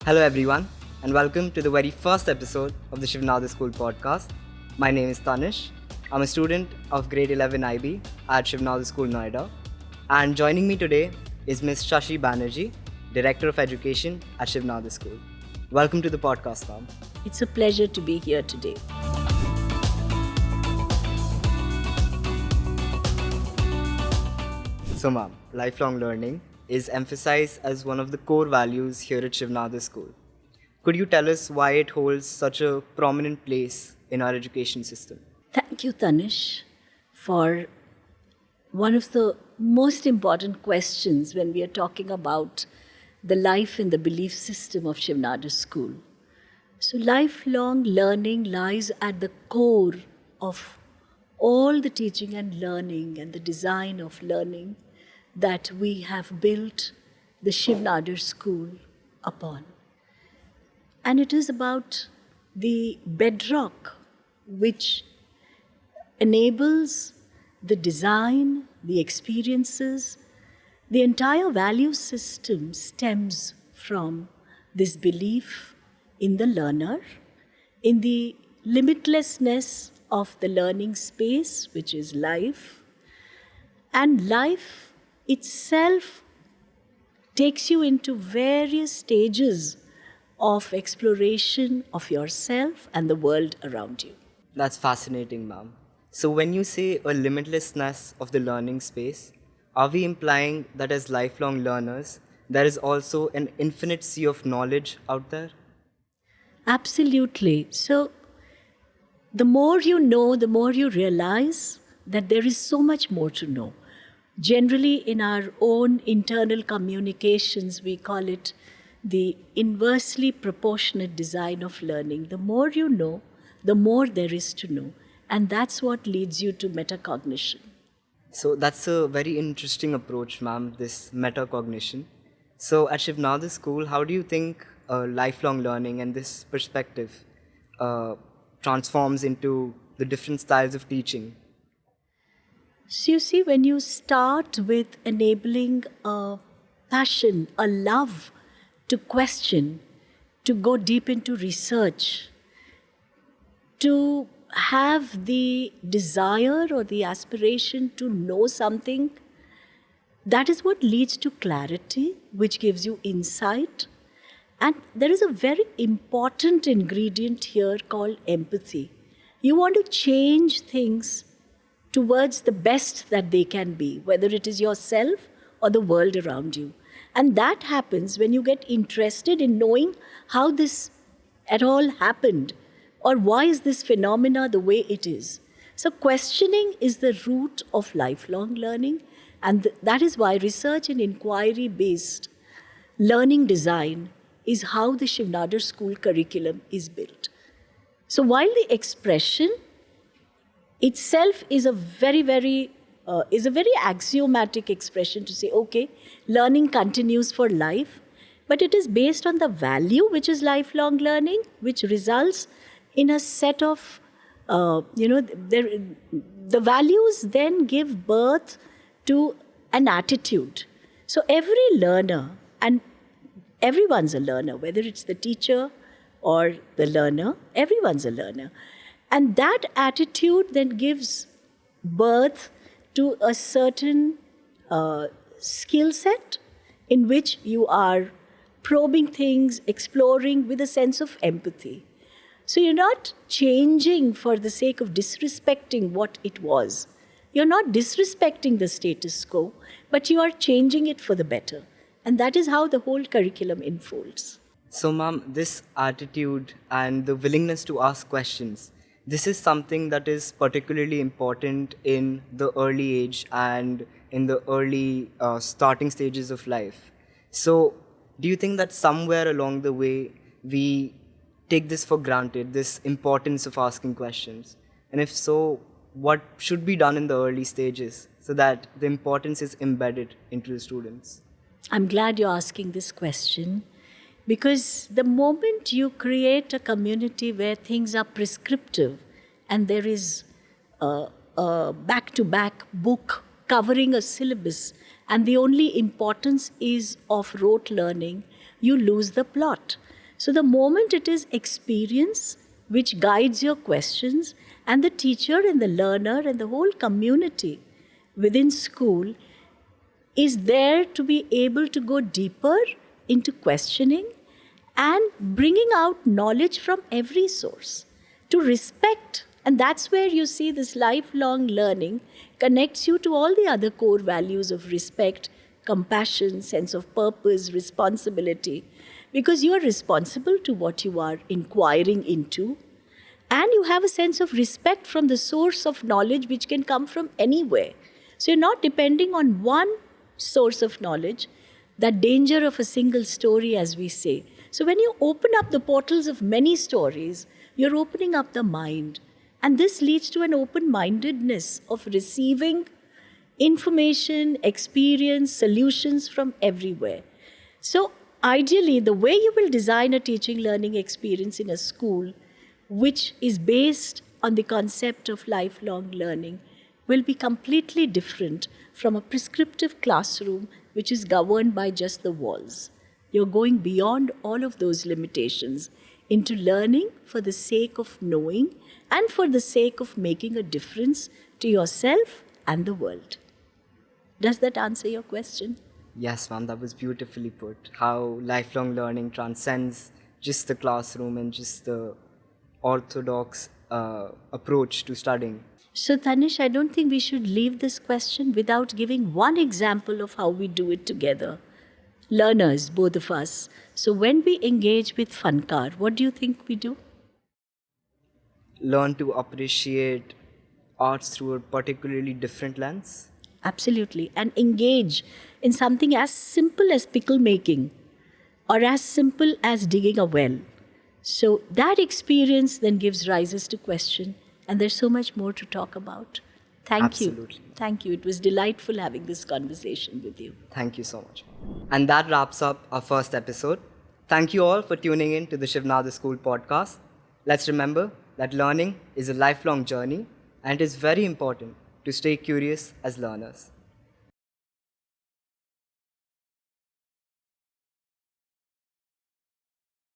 Hello, everyone, and welcome to the very first episode of the Shiv Nadar School podcast. My name is Tanish. I'm a student of grade 11 IB at Shiv Nadar School, Noida. And joining me today is Ms. Shashi Banerjee, Director of Education at Shiv Nadar School. Welcome to the podcast, ma'am. It's a pleasure to be here today. So, ma'am, lifelong learning is emphasized as one of the core values here at Shiv Nadar School. Could you tell us why it holds such a prominent place in our education system? Thank you, Tanish, for one of the most important questions when we are talking about the life and the belief system of Shiv Nadar School. So, lifelong learning lies at the core of all the teaching and learning and the design of learning that we have built the Shiv Nadar School upon. And it is about the bedrock which enables the design, the experiences, the entire value system stems from this belief in the learner, in the limitlessness of the learning space, which is life. And life itself takes you into various stages of exploration of yourself and the world around you. That's fascinating, ma'am. So, when you say a limitlessness of the learning space, are we implying that as lifelong learners, there is also an infinite sea of knowledge out there? Absolutely. So, the more you know, the more you realize that there is so much more to know. Generally, in our own internal communications, we call it the inversely proportionate design of learning. The more you know, the more there is to know. And that's what leads you to metacognition. So, that's a very interesting approach, ma'am, this metacognition. So, at Shiv Nadar School, how do you think lifelong learning and this perspective transforms into the different styles of teaching? So you see, when you start with enabling a passion, a love to question, to go deep into research, to have the desire or the aspiration to know something, that is what leads to clarity, which gives you insight. And there is a very important ingredient here called empathy. You want to change things towards the best that they can be, whether it is yourself or the world around you. And that happens when you get interested in knowing how this at all happened, or why is this phenomena the way it is. So questioning is the root of lifelong learning, and that is why research and inquiry-based learning design is how the Shiv Nadar School curriculum is built. So while the expression itself is a very axiomatic expression to say, okay, learning continues for life, but it is based on the value, which is lifelong learning, which results in a set of, the values then give birth to an attitude. So every learner, and everyone's a learner, whether it's the teacher or the learner, everyone's a learner. And that attitude then gives birth to a certain skill set in which you are probing things, exploring with a sense of empathy. So you're not changing for the sake of disrespecting what it was. You're not disrespecting the status quo, but you are changing it for the better. And that is how the whole curriculum unfolds. So, ma'am, this attitude and the willingness to ask questions, this is something that is particularly important in the early age and in the early starting stages of life. So, do you think that somewhere along the way we take this for granted, this importance of asking questions? And if so, what should be done in the early stages so that the importance is embedded into the students? I'm glad you're asking this question, because the moment you create a community where things are prescriptive and there is a back-to-back book covering a syllabus and the only importance is of rote learning, you lose the plot. So the moment it is experience which guides your questions, and the teacher and the learner and the whole community within school is there to be able to go deeper into questioning and bringing out knowledge from every source, to respect. And that's where you see this lifelong learning connects you to all the other core values of respect, compassion, sense of purpose, responsibility, because you are responsible to what you are inquiring into, and you have a sense of respect from the source of knowledge which can come from anywhere. So you're not depending on one source of knowledge, that danger of a single story, as we say. So when you open up the portals of many stories, you're opening up the mind. And this leads to an open-mindedness of receiving information, experience, solutions from everywhere. So ideally, the way you will design a teaching learning experience in a school, which is based on the concept of lifelong learning, will be completely different from a prescriptive classroom which is governed by just the walls. You're going beyond all of those limitations into learning for the sake of knowing and for the sake of making a difference to yourself and the world. Does that answer your question? Yes, ma'am, that was beautifully put. How lifelong learning transcends just the classroom and just the orthodox approach to studying. So, Tanish, I don't think we should leave this question without giving one example of how we do it together. Learners, both of us. So, when we engage with Funkar, what do you think we do? Learn to appreciate arts through a particularly different lens. Absolutely. And engage in something as simple as pickle making or as simple as digging a well. So, that experience then gives rises to question. And there's so much more to talk about. Thank you. Absolutely. Thank you. It was delightful having this conversation with you. Thank you so much. And that wraps up our first episode. Thank you all for tuning in to the Shiv Nadar School podcast. Let's remember that learning is a lifelong journey, and it is very important to stay curious as learners.